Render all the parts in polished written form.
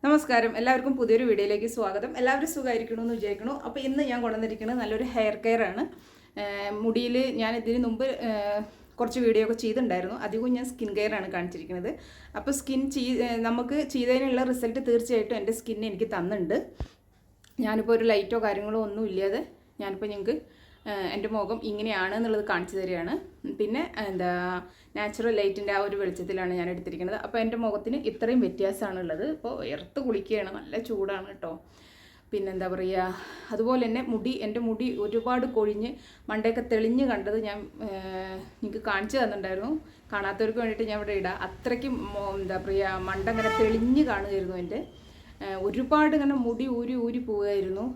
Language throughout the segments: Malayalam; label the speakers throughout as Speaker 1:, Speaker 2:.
Speaker 1: നമസ്കാരം, എല്ലാവർക്കും പുതിയൊരു വീഡിയോയിലേക്ക് സ്വാഗതം. എല്ലാവരും സുഖമായിരിക്കണമെന്ന് വിചാരിക്കുന്നു. അപ്പോൾ ഇന്ന് ഞാൻ കൊണ്ടുവന്നിരിക്കുന്നത് നല്ലൊരു ഹെയർ കെയർ ആണ്. മുടിയിൽ ഞാൻ ഇതിന് മുമ്പ് കുറച്ച് വീഡിയോ ഒക്കെ ചെയ്തിട്ടുണ്ടായിരുന്നു. അധികവും ഞാൻ സ്കിൻ കെയർ ആണ് കാണിച്ചിരിക്കുന്നത്. അപ്പോൾ നമുക്ക് ചെയ്തതിനുള്ള റിസൾട്ട് തീർച്ചയായിട്ടും എൻ്റെ സ്കിന്നിന് എനിക്ക് തന്നിട്ടുണ്ട്. ഞാനിപ്പോൾ ഒരു ലൈറ്റോ കാര്യങ്ങളോ ഒന്നും ഇല്ലാതെ ഞാനിപ്പോൾ നിങ്ങൾക്ക് എൻ്റെ മുഖം ഇങ്ങനെയാണ് എന്നുള്ളത് കാണിച്ചു തരികയാണ്. പിന്നെ നാച്ചുറൽ ലൈറ്റിൻ്റെ ആ ഒരു വെളിച്ചത്തിലാണ് ഞാൻ എടുത്തിരിക്കുന്നത്. അപ്പോൾ എൻ്റെ മുഖത്തിന് ഇത്രയും വ്യത്യാസമാണുള്ളത്. ഇപ്പോൾ വിയർത്ത് കുളിക്കുകയാണ്, നല്ല ചൂടാണ് കേട്ടോ. പിന്നെന്താ പറയുക, അതുപോലെ തന്നെ എൻ്റെ മുടി ഒരുപാട് കൊഴിഞ്ഞ് മണ്ടയൊക്കെ തെളിഞ്ഞ് കണ്ടത് ഞാൻ നിങ്ങൾക്ക് കാണിച്ചു തന്നിട്ടുണ്ടായിരുന്നു. കാണാത്തവർക്ക് വേണ്ടിയിട്ട് ഞാൻ ഇവിടെ ഇടാം. അത്രയ്ക്കും എന്താ പറയുക, മണ്ട ഇങ്ങനെ തെളിഞ്ഞ് കാണുമായിരുന്നു. എൻ്റെ ഒരുപാട് ഇങ്ങനെ മുടി ഊരി പോവുമായിരുന്നു.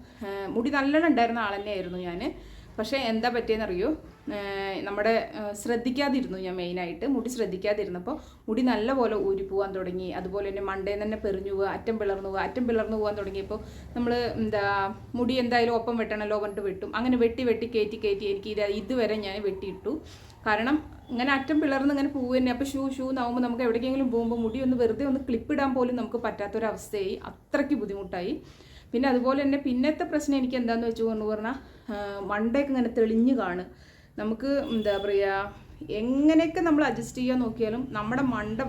Speaker 1: മുടി നല്ലോണം ഉണ്ടായിരുന്ന ആൾ തന്നെയായിരുന്നു ഞാൻ. പക്ഷേ എന്താ പറ്റിയെന്നറിയോ, നമ്മുടെ ശ്രദ്ധിക്കാതിരുന്നു. ഞാൻ മെയിനായിട്ട് മുടി ശ്രദ്ധിക്കാതിരുന്നപ്പോൾ മുടി നല്ലപോലെ ഊരി പോകാൻ തുടങ്ങി. അതുപോലെ തന്നെ മണ്ടയിൽ തന്നെ പെറിഞ്ഞു പോവുക, അറ്റം പിളർന്നു പോകാൻ തുടങ്ങിയപ്പോൾ നമ്മൾ മുടി എന്തായാലും ഒപ്പം വെട്ടണമല്ലോ പറഞ്ഞിട്ട് വെട്ടും. അങ്ങനെ വെട്ടി കയറ്റി എനിക്ക് ഇതുവരെ ഞാൻ വെട്ടിയിട്ടു. കാരണം ഇങ്ങനെ അറ്റം പിളർന്ന് ഇങ്ങനെ പോവുക തന്നെ. അപ്പോൾ ഷൂ എന്നാവുമ്പോൾ നമുക്ക് എവിടേക്കെങ്കിലും പോകുമ്പോൾ മുടി വെറുതെ ഒന്ന് ക്ലിപ്പിടാൻ പോലും നമുക്ക് പറ്റാത്തൊരവസ്ഥയായി. അത്രയ്ക്ക് ബുദ്ധിമുട്ടായി. പിന്നെ അതുപോലെ തന്നെ പിന്നത്തെ പ്രശ്നം എനിക്ക് എന്താണെന്ന് വെച്ച് പറഞ്ഞാൽ മണ്ടയൊക്കെ ഇങ്ങനെ തെളിഞ്ഞ് കാണും. നമുക്ക് എന്താ പറയുക, എങ്ങനെയൊക്കെ നമ്മൾ അഡ്ജസ്റ്റ് ചെയ്യാൻ നോക്കിയാലും നമ്മുടെ മണ്ട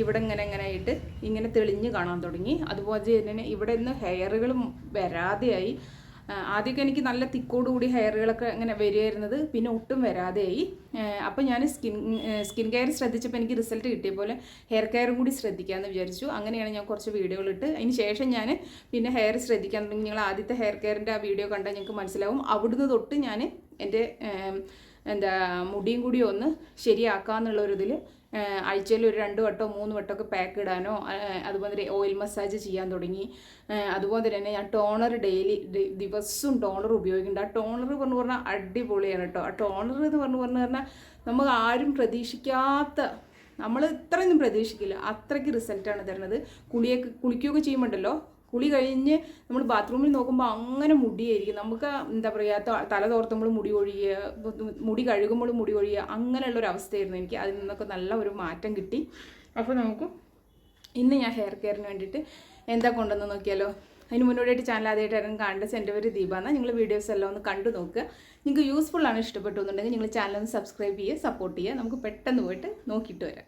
Speaker 1: ഇവിടെ ഇങ്ങനെ ആയിട്ട് ഇങ്ങനെ തെളിഞ്ഞ് കാണാൻ തുടങ്ങി. അതുപോലെ തന്നെ ഇവിടെ നിന്ന് ഹെയറുകളും വരാതെയായി. ആദ്യമൊക്കെ എനിക്ക് നല്ല തിക്കോടുകൂടി ഹെയറുകളൊക്കെ ഇങ്ങനെ വരികയായിരുന്നത്, പിന്നെ ഒട്ടും വരാതെയായി. അപ്പോൾ ഞാൻ സ്കിൻ കെയർ ശ്രദ്ധിച്ചപ്പോൾ എനിക്ക് റിസൾട്ട് കിട്ടിയ പോലെ ഹെയർ കെയറും കൂടി ശ്രദ്ധിക്കാമെന്ന് വിചാരിച്ചു. അങ്ങനെയാണ് ഞാൻ കുറച്ച് വീഡിയോകളിട്ട് അതിന് ശേഷം ഞാൻ പിന്നെ ഹെയർ ശ്രദ്ധിക്കാൻ തുടങ്ങി. നിങ്ങൾ ആദ്യത്തെ ഹെയർ കെയറിൻ്റെ ആ വീഡിയോ കണ്ടാൽ നിങ്ങൾക്ക് മനസ്സിലാവും. അവിടുന്ന് തൊട്ട് ഞാൻ എൻ്റെ മുടിയും കൂടി ഒന്ന് ശരിയാക്കാമെന്നുള്ളൊരിതിൽ ആഴ്ചയിൽ ഒരു 2 വട്ടമോ 3 വട്ടമൊക്കെ പാക്ക് ഇടാനോ, അതുപോലെ ഓയിൽ മസാജ് ചെയ്യാൻ തുടങ്ങി. അതുപോലെ തന്നെ ഞാൻ ടോണർ ദിവസവും ടോണർ ഉപയോഗിക്കുന്നുണ്ട്. ആ ടോണർ പറഞ്ഞാൽ അടിപൊളിയാണ് കേട്ടോ. ആ ടോണർ എന്ന് പറഞ്ഞാൽ നമുക്ക് ആരും പ്രതീക്ഷിക്കാത്ത, നമ്മൾ ഇത്രയൊന്നും പ്രതീക്ഷിക്കില്ല, അത്രയ്ക്ക് റിസൾട്ടാണ് തരുന്നത്. കുളിക്കുകയൊക്കെ ചെയ്യുമ്പോണ്ടല്ലോ, കുളി കഴിഞ്ഞ് നമ്മൾ ബാത്റൂമിൽ നോക്കുമ്പോൾ അങ്ങനെ മുടിയായിരിക്കും. നമുക്ക് എന്താ പറയുക, തല തോർത്തുമ്പോൾ മുടി കഴുകുമ്പോൾ മുടി ഒഴിയുക, അങ്ങനെയുള്ളൊരവസ്ഥയായിരുന്നു എനിക്ക്. അതിൽ നിന്നൊക്കെ നല്ല ഒരു മാറ്റം കിട്ടി. അപ്പോൾ നമുക്ക് ഇന്ന് ഞാൻ ഹെയർ കെയറിന് വേണ്ടിയിട്ട് എന്താ കൊണ്ടുവന്ന് നോക്കിയാലോ. അതിന് മുന്നോടിയായിട്ട് ചാനൽ ആദ്യമായിട്ടായിരുന്നു കാണേണ്ടത്. എൻ്റെ പേര് ദീപാന്ന. നിങ്ങൾ വീഡിയോസ് എല്ലാം ഒന്ന് കണ്ടു നോക്കുക. നിങ്ങൾക്ക് യൂസ്ഫുള്ളാണ്, ഇഷ്ടപ്പെട്ടു എന്നുണ്ടെങ്കിൽ നിങ്ങൾ ചാനൽ സബ്സ്ക്രൈബ് ചെയ്യുക, സപ്പോർട്ട് ചെയ്യുക. നമുക്ക് പെട്ടെന്ന് പോയിട്ട് നോക്കിയിട്ട് വരാം.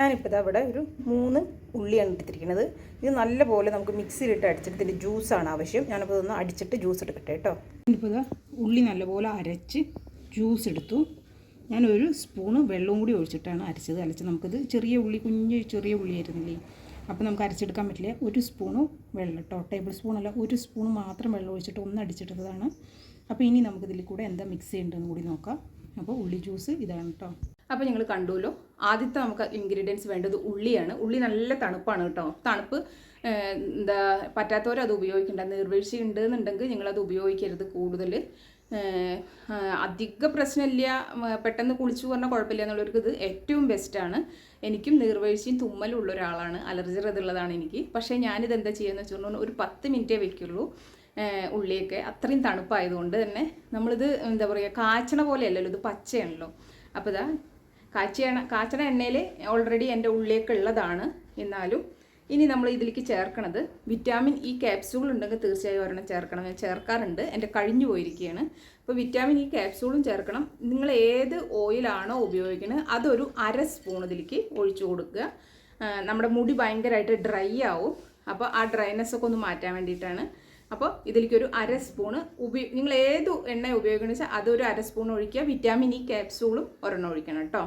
Speaker 1: ഞാനിപ്പോൾ ഇവിടെ ഒരു 3 ഉള്ളിയാണ് എടുത്തിരിക്കുന്നത്. ഇത് നല്ലപോലെ നമുക്ക് മിക്സിയിലിട്ട് അടിച്ചിട്ട് ഇതിൻ്റെ ജ്യൂസാണ് ആവശ്യം. ഞാനിപ്പോൾ ഇതൊന്ന് അടിച്ചിട്ട് ജ്യൂസ് എടുക്കട്ടെ കേട്ടോ. ഇപ്പോൾ ഉള്ളി നല്ലപോലെ അരച്ച് ജ്യൂസ് എടുത്തു. ഞാനൊരു സ്പൂണ് വെള്ളവും കൂടി ഒഴിച്ചിട്ടാണ് അരച്ച് നമുക്കിത് ചെറിയ ഉള്ളി ആയിരുന്നില്ലേ, അപ്പോൾ നമുക്ക് അരച്ചെടുക്കാൻ പറ്റില്ല. 1 സ്പൂണ് വെള്ളം കേട്ടോ, ടേബിൾ സ്പൂണല്ല, 1 സ്പൂൺ മാത്രം വെള്ളം ഒഴിച്ചിട്ട് ഒന്ന് അടിച്ചെടുത്തതാണ്. അപ്പോൾ ഇനി നമുക്കിതിൽ കൂടെ എന്താ മിക്സ് ചെയ്യേണ്ടതെന്ന് കൂടി നോക്കാം. അപ്പോൾ ഉള്ളി ജ്യൂസ് ഇതാണ് കേട്ടോ. അപ്പോൾ നിങ്ങൾ കണ്ടുല്ലോ, ആദ്യത്തെ നമുക്ക് ഇൻഗ്രീഡിയൻസ് വേണ്ടത് ഉള്ളിയാണ്. ഉള്ളി നല്ല തണുപ്പാണ് കേട്ടോ. തണുപ്പ് പറ്റാത്തവരത് ഉപയോഗിക്കേണ്ട. നീർവീഴ്ച ഉണ്ടെന്നുണ്ടെങ്കിൽ നിങ്ങളത് ഉപയോഗിക്കരുത് കൂടുതൽ. അധിക പ്രശ്നമില്ല, പെട്ടെന്ന് കുളിച്ചു പറഞ്ഞാൽ കുഴപ്പമില്ല എന്നുള്ളവർക്ക് ഇത് ഏറ്റവും ബെസ്റ്റാണ്. എനിക്കും നീർവീഴ്ചയും തുമ്മലും ഉള്ള ഒരാളാണ്, അലർജി അതുള്ളതാണ് എനിക്ക്. പക്ഷേ ഞാനിത് എന്താ ചെയ്യുകയെന്ന് വെച്ചിട്ടുണ്ടെങ്കിൽ ഒരു 10 മിനിറ്റേ വയ്ക്കുള്ളൂ. ഉള്ളിയൊക്കെ അത്രയും തണുപ്പായതുകൊണ്ട് തന്നെ നമ്മളിത് എന്താ പറയുക, കാച്ചണ പോലെയല്ലല്ലോ, ഇത് പച്ചയാണല്ലോ. അപ്പോൾ ഇതാ കാച്ചണ എണ്ണയിൽ ഓൾറെഡി എൻ്റെ ഉള്ളിയൊക്കെ ഉള്ളതാണ്. എന്നാലും ഇനി നമ്മൾ ഇതിലേക്ക് ചേർക്കണത് വിറ്റാമിൻ ഇ ക്യാപ്സ്യൂൾ ഉണ്ടെങ്കിൽ തീർച്ചയായും ഒരെണ്ണം ചേർക്കണം. ഞാൻ ചേർക്കാറുണ്ട്, എൻ്റെ കഴിഞ്ഞു പോയിരിക്കുകയാണ്. അപ്പോൾ വിറ്റാമിൻ ഇ ക്യാപ്സ്യൂളും ചേർക്കണം. നിങ്ങൾ ഏത് ഓയിലാണോ ഉപയോഗിക്കുന്നത് അതൊരു 1/2 സ്പൂൺ ഇതിലേക്ക് ഒഴിച്ചു കൊടുക്കുക. നമ്മുടെ മുടി ഭയങ്കരമായിട്ട് ഡ്രൈ ആവും. അപ്പോൾ ആ ഡ്രൈനെസ്സൊക്കെ ഒന്ന് മാറ്റാൻ വേണ്ടിയിട്ടാണ്. അപ്പോൾ ഇതിലേക്കൊരു 1/2 സ്പൂണ് നിങ്ങൾ ഏത് എണ്ണ ഉപയോഗിക്കണമെന്ന് വെച്ചാൽ അതൊരു 1/2 സ്പൂൺ ഒഴിക്കുക. വിറ്റാമിൻ ഇ ക്യാപ്സ്യൂളും ഒരെണ്ണം ഒഴിക്കണം കേട്ടോ.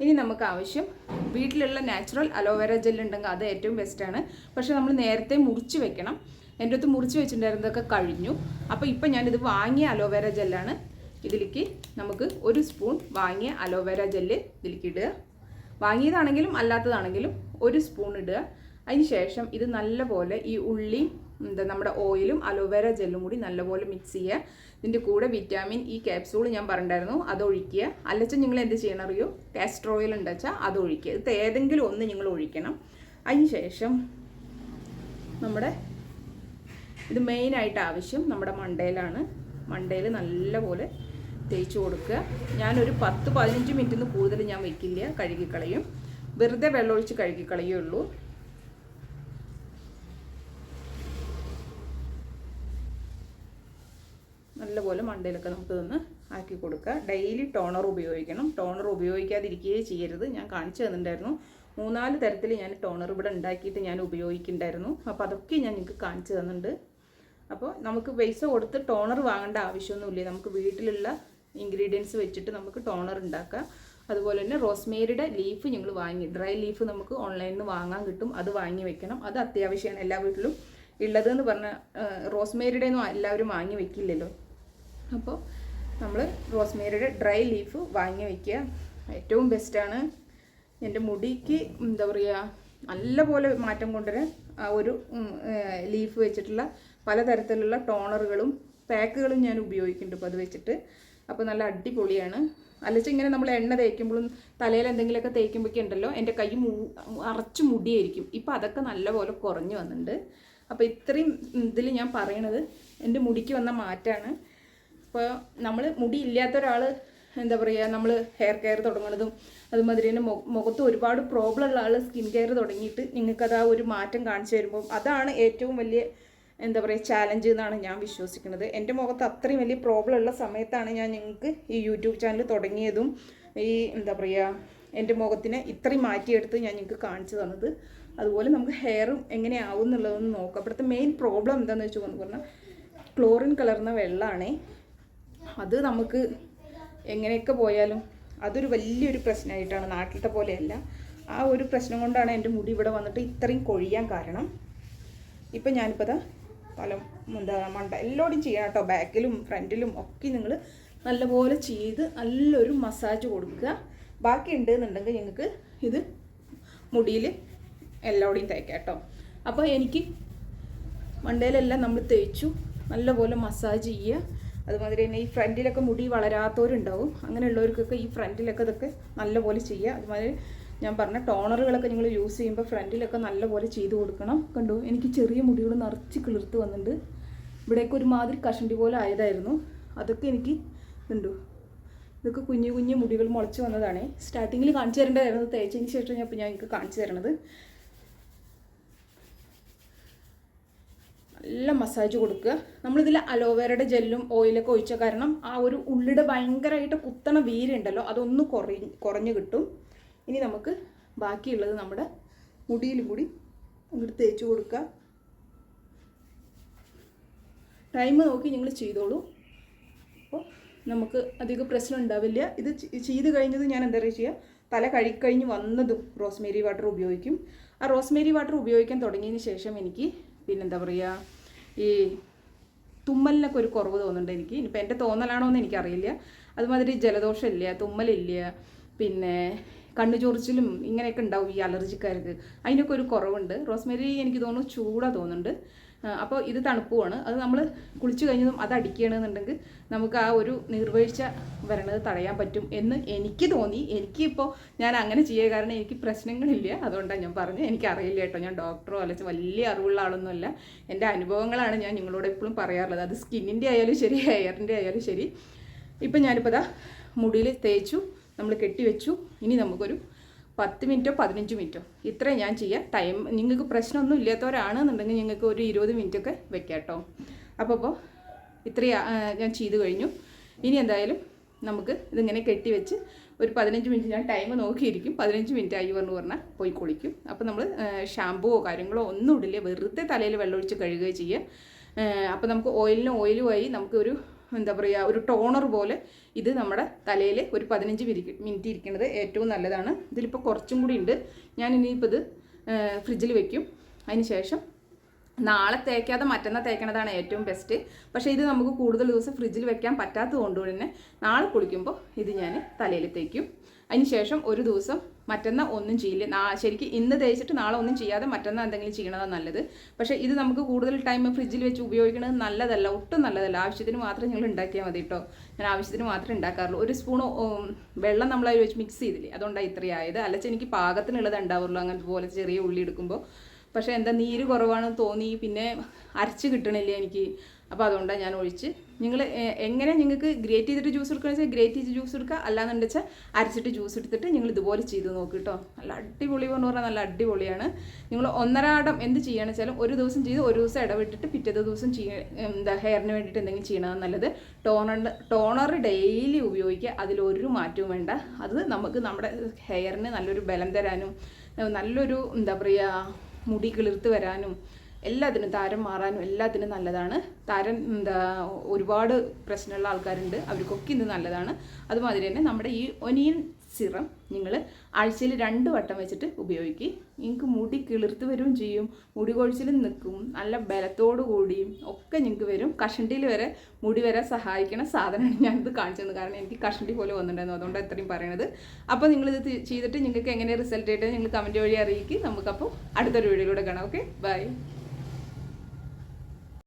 Speaker 1: ഇനി നമുക്ക് ആവശ്യം വീട്ടിലുള്ള നാച്ചുറൽ അലോവേര ജെൽ ഉണ്ടെങ്കിൽ അത് ഏറ്റവും ബെസ്റ്റാണ്. പക്ഷേ നമ്മൾ നേരത്തെ മുറിച്ച് വെക്കണം. എൻ്റെ അടുത്ത് മുറിച്ച് വെച്ചിട്ടുണ്ടായിരുന്നതൊക്കെ കഴിഞ്ഞു. അപ്പോൾ ഇപ്പം ഞാനിത് വാങ്ങിയ അലോവേര ജെല്ലാണ്. ഇതിലേക്ക് നമുക്ക് 1 സ്പൂൺ വാങ്ങിയ അലോവേര ജെല്ല് ഇതിലേക്ക് ഇടുക. വാങ്ങിയതാണെങ്കിലും അല്ലാത്തതാണെങ്കിലും 1 സ്പൂൺ ഇടുക. അതിന് ശേഷം ഇത് നല്ലപോലെ ഈ ഉള്ളി നമ്മുടെ ഓയിലും അലോവേര ജെല്ലും കൂടി നല്ലപോലെ മിക്സ് ചെയ്യുക. ഇതിൻ്റെ കൂടെ വിറ്റാമിൻ ഇ ക്യാപ്സ്യൂൾ ഞാൻ പറഞ്ഞിട്ടുണ്ടായിരുന്നു, അത് ഒഴിക്കുക. അല്ലച്ചാൽ നിങ്ങൾ എന്ത് ചെയ്യണം അറിയോ, കാസ്റ്റർ ഓയിൽ ഉണ്ടെച്ചാൽ അത് ഒഴിക്കുക. ഇത് ഏതെങ്കിലും ഒന്ന് നിങ്ങൾ ഒഴിക്കണം. അതിന് ശേഷം ഇത് മെയിനായിട്ട് ആവശ്യം നമ്മുടെ മണ്ടയിലാണ്. മണ്ടയിൽ നല്ലപോലെ തേച്ച് കൊടുക്കുക. ഞാനൊരു 10-15 മിനിറ്റിന് കൂടുതൽ ഞാൻ വയ്ക്കില്ല, കഴുകിക്കളയും. വെറുതെ വെള്ളമൊഴിച്ച് കഴുകിക്കളയുള്ളൂ. നല്ലപോലെ മണ്ടയിലൊക്കെ നമുക്ക് ഇതൊന്ന് ആക്കി കൊടുക്കുക. ഡെയിലി ടോണർ ഉപയോഗിക്കണം. ടോണർ ഉപയോഗിക്കാതിരിക്കുകയേ ചെയ്യരുത്. ഞാൻ കാണിച്ചു തന്നിട്ടുണ്ടായിരുന്നു 3-4 തരത്തിൽ ഞാൻ ടോണർ ഇവിടെ ഉണ്ടാക്കിയിട്ട് ഞാൻ ഉപയോഗിക്കുന്നുണ്ടായിരുന്നു. അപ്പോൾ അതൊക്കെ ഞാൻ നിങ്ങൾക്ക് കാണിച്ചു തന്നിട്ടുണ്ട്. അപ്പോൾ നമുക്ക് പൈസ കൊടുത്ത് ടോണർ വാങ്ങേണ്ട ആവശ്യമൊന്നുമില്ല. നമുക്ക് വീട്ടിലുള്ള ഇൻഗ്രീഡിയൻസ് വെച്ചിട്ട് നമുക്ക് ടോണർ ഉണ്ടാക്കാം. അതുപോലെ തന്നെ റോസ്മേരിയുടെ ലീഫ് ഞങ്ങൾ ഡ്രൈ ലീഫ് നമുക്ക് ഓൺലൈനിൽ നിന്ന് വാങ്ങാൻ കിട്ടും. അത് വാങ്ങി വെക്കണം. അത് അത്യാവശ്യമാണ് എല്ലാ വീട്ടിലും ഉള്ളതെന്ന് പറഞ്ഞാൽ. റോസ്മേരിയുടെ ഒന്നും എല്ലാവരും വാങ്ങി വെക്കില്ലല്ലോ. അപ്പോൾ നമ്മൾ റോസ്മേരിയുടെ ഡ്രൈ ലീഫ് വാങ്ങി വയ്ക്കുക. ഏറ്റവും ബെസ്റ്റാണ്. എൻ്റെ മുടിക്ക് എന്താ പറയുക നല്ലപോലെ മാറ്റം കൊണ്ടുവരാൻ ആ ഒരു ലീഫ് വെച്ചിട്ടുള്ള പലതരത്തിലുള്ള ടോണറുകളും പാക്കുകളും ഞാൻ ഉപയോഗിക്കുന്നുണ്ട് ഇപ്പോൾ അത് വെച്ചിട്ട്. അപ്പോൾ നല്ല അടിപൊളിയാണ്. അല്ലച്ച ഇങ്ങനെ നമ്മൾ എണ്ണ തേക്കുമ്പോഴും തലയിൽ എന്തെങ്കിലുമൊക്കെ തേക്കുമ്പോഴൊക്കെ ഉണ്ടല്ലോ എൻ്റെ കൈ അറച്ചു മുടിയായിരിക്കും. ഇപ്പോൾ അതൊക്കെ നല്ലപോലെ കുറഞ്ഞു വന്നിട്ടുണ്ട്. അപ്പോൾ ഇത്രയും ഇതിൽ ഞാൻ പറയണത് എൻ്റെ മുടിക്ക് വന്ന മാറ്റമാണ്. ഇപ്പോൾ നമ്മൾ മുടി ഇല്ലാത്ത ഒരാൾ എന്താ പറയുക നമ്മൾ ഹെയർ കെയർ തുടങ്ങുന്നതും അതുമാതിരി തന്നെ മുഖത്ത് ഒരുപാട് പ്രോബ്ലം ഉള്ള ആൾ സ്കിൻ കെയർ തുടങ്ങിയിട്ട് നിങ്ങൾക്കത് ആ ഒരു മാറ്റം കാണിച്ചു വരുമ്പോൾ അതാണ് ഏറ്റവും വലിയ എന്താ പറയുക ചാലഞ്ച് എന്നാണ് ഞാൻ വിശ്വസിക്കുന്നത്. എൻ്റെ മുഖത്ത് അത്രയും വലിയ പ്രോബ്ലം ഉള്ള സമയത്താണ് ഞാൻ നിങ്ങൾക്ക് ഈ യൂട്യൂബ് ചാനൽ തുടങ്ങിയതും ഈ എന്താ പറയുക എൻ്റെ മുഖത്തിനെ ഇത്രയും മാറ്റിയെടുത്ത് ഞാൻ നിങ്ങൾക്ക് കാണിച്ചു തന്നത്. അതുപോലെ നമുക്ക് ഹെയറും എങ്ങനെയാവും എന്നുള്ളതൊന്ന് നോക്കാം. അപ്പോഴത്തെ മെയിൻ പ്രോബ്ലം എന്താണെന്ന് വെച്ച് പറഞ്ഞാൽ ക്ലോറിൻ കലർന്ന വെള്ളമാണേ. അത് നമുക്ക് എങ്ങനെയൊക്കെ പോയാലും അതൊരു വലിയൊരു പ്രശ്നമായിട്ടാണ്. നാട്ടിലത്തെ പോലെയല്ല. ആ ഒരു പ്രശ്നം കൊണ്ടാണ് എൻ്റെ മുടി ഇവിടെ വന്നിട്ട് ഇത്രയും കൊഴിയാൻ കാരണം. ഇപ്പം ഞാനിപ്പോൾ മണ്ട എല്ലാവരും ചെയ്യണം കേട്ടോ. ബാക്കിലും ഫ്രണ്ടിലും ഒക്കെ നിങ്ങൾ നല്ലപോലെ ചെയ്ത് നല്ലൊരു മസാജ് കൊടുക്കുക. ബാക്കി ഉണ്ട് എന്നുണ്ടെങ്കിൽ നിങ്ങൾക്ക് ഇത് മുടിയിൽ എല്ലാവരുടെയും തേക്കാം കേട്ടോ. അപ്പോൾ എനിക്ക് മണ്ടയിലെല്ലാം നമ്മൾ തേച്ചു നല്ലപോലെ മസാജ് ചെയ്യുക. അതുമാതിരി തന്നെ ഈ ഫ്രണ്ടിലൊക്കെ മുടി വളരാത്തവരുണ്ടാവും. അങ്ങനെയുള്ളവർക്കൊക്കെ ഈ ഫ്രണ്ടിലൊക്കെ ഇതൊക്കെ നല്ലപോലെ ചെയ്യുക. അതുമാതിരി ഞാൻ പറഞ്ഞ ടോണറുകളൊക്കെ നിങ്ങൾ യൂസ് ചെയ്യുമ്പോൾ ഫ്രണ്ടിലൊക്കെ നല്ലപോലെ ചെയ്ത് കൊടുക്കണം. കണ്ടു എനിക്ക് ചെറിയ മുടികൾ നിറച്ച് കിളിർത്ത് വന്നിട്ടുണ്ട്. ഇവിടെയൊക്കെ ഒരുമാതിരി കഷണ്ടി പോലെ ആയതായിരുന്നു. അതൊക്കെ എനിക്ക് കണ്ടു. ഇതൊക്കെ കുഞ്ഞു കുഞ്ഞു മുടികൾ മുളച്ച് വന്നതാണ്. സ്റ്റാർട്ടിങ്ങിൽ കാണിച്ചു തരേണ്ടതായിരുന്നു. തേച്ചതിന് ശേഷം ഞാൻ നിങ്ങൾക്ക് കാണിച്ചു തരണത്. നല്ല മസാജ് കൊടുക്കുക. നമ്മളിതിൽ അലോവേരയുടെ ജെല്ലും ഓയിലൊക്കെ ഒഴിച്ച കാരണം ആ ഒരു ഉള്ളിയുടെ ഭയങ്കരമായിട്ട് കുത്തണ വീരുണ്ടല്ലോ അതൊന്ന് കുറഞ്ഞ് കിട്ടും. ഇനി നമുക്ക് ബാക്കിയുള്ളത് നമ്മുടെ മുടിയിലും കൂടി അങ്ങോട്ട് തേച്ച് കൊടുക്കുക. ടൈം നോക്കി നിങ്ങൾ ചെയ്തോളൂ. അപ്പോൾ നമുക്ക് അധികം പ്രശ്നം ഉണ്ടാവില്ല. ഇത് ചെയ്ത് കഴിഞ്ഞത് ഞാൻ എന്താ ചെയ്യുക, തല കഴുകിക്കഴിഞ്ഞ് വന്നതും റോസ്മേരി വാട്ടർ ഉപയോഗിക്കും. ആ റോസ്മേരി വാട്ടർ ഉപയോഗിക്കാൻ തുടങ്ങിയതിന് ശേഷം എനിക്ക് പിന്നെന്താ പറയുക ഈ തുമ്മലിനൊക്കെ ഒരു കുറവ് തോന്നുന്നുണ്ട് എനിക്ക്. ഇനിയിപ്പോൾ എൻ്റെ തോന്നലാണോ എന്ന് എനിക്കറിയില്ല. അതുമാതിരി ജലദോഷമില്ല, തുമ്മലില്ല, പിന്നെ കണ്ണുചൊറിച്ചിലും ഇങ്ങനെയൊക്കെ ഉണ്ടാവും ഈ അലർജിക്കാർക്ക്. അതിനൊക്കെ ഒരു കുറവുണ്ട്. റോസ്മേരി എനിക്ക് തോന്നുന്നു ചൂടാ തോന്നുന്നുണ്ട്. അപ്പോൾ ഇത് തണുപ്പുമാണ്. അത് നമ്മൾ കുളിച്ച് കഴിഞ്ഞതും അത് അടിക്കുകയാണെന്നുണ്ടെങ്കിൽ നമുക്ക് ആ ഒരു നീർവീഴ്ച വരണത് തടയാൻ പറ്റും എന്ന് എനിക്ക് തോന്നി. എനിക്കിപ്പോൾ ഞാൻ അങ്ങനെ ചെയ്യുക കാരണം എനിക്ക് പ്രശ്നങ്ങളില്ല. അതുകൊണ്ടാണ് ഞാൻ പറഞ്ഞത്. എനിക്കറിയില്ല കേട്ടോ. ഞാൻ ഡോക്ടറോ അല്ലെങ്കിൽ വലിയ അറിവുള്ള ആളൊന്നുമല്ല. എൻ്റെ അനുഭവങ്ങളാണ് ഞാൻ നിങ്ങളോട് എപ്പോഴും പറയാറുള്ളത്. അത് സ്കിന്നിൻ്റെ ആയാലും ശരി ഹെയറിൻ്റെ ആയാലും ശരി. ഇപ്പം ഞാനിപ്പോൾ ഇതാ മുടിയിൽ തേച്ചു, നമ്മൾ കെട്ടിവെച്ചു. ഇനി നമുക്കൊരു 10 മിനിറ്റോ 15 മിനിറ്റോ ഇത്രയും ഞാൻ ചെയ്യാം. ടൈം നിങ്ങൾക്ക് പ്രശ്നമൊന്നും ഇല്ലാത്തവരാണെന്നുണ്ടെങ്കിൽ നിങ്ങൾക്ക് ഒരു 20 മിനിറ്റൊക്കെ വെക്കാം കേട്ടോ. അപ്പോൾ ഇത്രയും ഞാൻ ചെയ്ത് കഴിഞ്ഞു. ഇനി എന്തായാലും നമുക്ക് ഇതിങ്ങനെ കെട്ടിവെച്ച് ഒരു 15 മിനിറ്റ് ഞാൻ ടൈം നോക്കിയിരിക്കും. 15 മിനിറ്റ് ആയി പറഞ്ഞാൽ പോയി കുളിക്കും. അപ്പോൾ നമ്മൾ ഷാമ്പുവോ കാര്യങ്ങളോ ഒന്നും ഇടില്ല. വെറുതെ തലയിൽ വെള്ളമൊഴിച്ച് കഴുകുക ചെയ്യുക. അപ്പോൾ നമുക്ക് ഓയിലുമായി നമുക്കൊരു എന്താ പറയുക ഒരു ടോണർ പോലെ ഇത് നമ്മുടെ തലയിൽ ഒരു 15 മിനിറ്റ് ഇരിക്കുന്നത് ഏറ്റവും നല്ലതാണ്. ഇതിലിപ്പോൾ കുറച്ചും കൂടി ഉണ്ട്. ഞാൻ ഇനിയിപ്പോൾ ഇത് ഫ്രിഡ്ജിൽ വെക്കും. അതിന് ശേഷം നാളെ തേക്കാതെ മറ്റന്നാൾ തേക്കണതാണ് ഏറ്റവും ബെസ്റ്റ്. പക്ഷേ ഇത് നമുക്ക് കൂടുതൽ ദിവസം ഫ്രിഡ്ജിൽ വെക്കാൻ പറ്റാത്തത് കൊണ്ട് തന്നെ നാളെ കുളിക്കുമ്പോൾ ഇത് ഞാൻ തലയിൽ തേക്കും. അതിന് ശേഷം ഒരു ദിവസം മറ്റന്നാൾ ഒന്നും ചെയ്യില്ല. ശരിക്കും ഇന്ന് തേച്ചിട്ട് നാളെ ഒന്നും ചെയ്യാതെ മറ്റന്നാൾ എന്തെങ്കിലും ചെയ്യണതാണ് നല്ലത്. പക്ഷേ ഇത് നമുക്ക് കൂടുതൽ ടൈം ഫ്രിഡ്ജിൽ വെച്ച് ഉപയോഗിക്കുന്നത് നല്ലതല്ല, ഒട്ടും നല്ലതല്ല. ആവശ്യത്തിന് മാത്രം ഞങ്ങൾ ഉണ്ടാക്കിയാൽ മതി കേട്ടോ. ഞാൻ ആവശ്യത്തിന് മാത്രമേ ഉണ്ടാക്കാറുള്ളൂ. ഒരു സ്പൂൺ വെള്ളം നമ്മളതിൽ വെച്ച് മിക്സ് ചെയ്തില്ലേ, അതുകൊണ്ടാണ് ഇത്രയും ആയത്. അല്ലച്ച എനിക്ക് പാകത്തിനുള്ളത് ഉണ്ടാവുള്ളൂ അങ്ങനത്തെ പോലെ ചെറിയ ഉള്ളി എടുക്കുമ്പോൾ. പക്ഷേ എന്താ നീര് കുറവാണെന്ന് തോന്നി, പിന്നെ അരച്ച് കിട്ടണില്ല എനിക്ക്. അപ്പോൾ അതുകൊണ്ടാണ് ഞാൻ ഒഴിച്ച്. നിങ്ങൾ എങ്ങനെ നിങ്ങൾക്ക് ഗ്രേറ്റ് ചെയ്തിട്ട് ജ്യൂസ് എടുക്കുകയെന്ന് വെച്ചാൽ ഗ്രേറ്റ് ചെയ്ത് ജ്യൂസ് എടുക്കുക, അല്ലാന്നുണ്ടെന്ന് വെച്ചാൽ അരച്ചിട്ട് ജ്യൂസ് എടുത്തിട്ട് നിങ്ങൾ ഇതുപോലെ ചെയ്ത് നോക്കുക കേട്ടോ. നല്ല അടിപൊളി എന്ന് പറഞ്ഞാൽ നല്ല അടിപൊളിയാണ്. നിങ്ങൾ ഒന്നരാടം എന്ത് ചെയ്യുകയാണെന്ന് വെച്ചാലും ഒരു ദിവസം ചെയ്ത് ഒരു ദിവസം ഇടവിട്ടിട്ട് പിറ്റത്തെ ദിവസം ഹെയറിന് വേണ്ടിയിട്ട് എന്തെങ്കിലും ചെയ്യണമെന്ന് നല്ലത്. ടോണർ ഡെയിലി ഉപയോഗിക്കുക, അതിലൊരു മാറ്റവും വേണ്ട. അത് നമുക്ക് നമ്മുടെ ഹെയറിന് നല്ലൊരു ബലം തരാനും നല്ലൊരു മുടി കിളിർത്ത് വരാനും എല്ലാത്തിനും, താരം മാറാനും എല്ലാത്തിനും നല്ലതാണ്. താരം ഒരുപാട് പ്രശ്നമുള്ള ആൾക്കാരുണ്ട്, അവർക്കൊക്കെ ഇത് നല്ലതാണ്. അതുമാതിരി തന്നെ നമ്മുടെ ഈ ഒനിയൻ സിറം നിങ്ങൾ ആഴ്ചയിൽ 2 വട്ടം വെച്ചിട്ട് ഉപയോഗിക്കുക. നിങ്ങൾക്ക് മുടി കിളിർത്ത് വരും ചെയ്യും, മുടി കൊഴിച്ചിലും നിൽക്കും, നല്ല ബലത്തോടു കൂടിയും ഒക്കെ നിങ്ങൾക്ക് വരും. കഷണ്ടിയിൽ വരെ മുടി വരെ സഹായിക്കണ സാധനമാണ് ഞാനിത് കാണിച്ചത്. കാരണം എനിക്ക് കഷണ്ടി പോലെ വന്നിട്ടുണ്ടായിരുന്നു, അതുകൊണ്ട് ഇത്രയും പറയണത്. അപ്പോൾ നിങ്ങളിത് ചെയ്തിട്ട് നിങ്ങൾക്ക് എങ്ങനെ റിസൾട്ട് ആയിട്ട് നിങ്ങൾ കമൻറ്റ് വഴി അറിയിക്കുക. നമുക്കപ്പോൾ അടുത്തൊരു വീഡിയോയിലൂടെ കാണാം. Okay, by.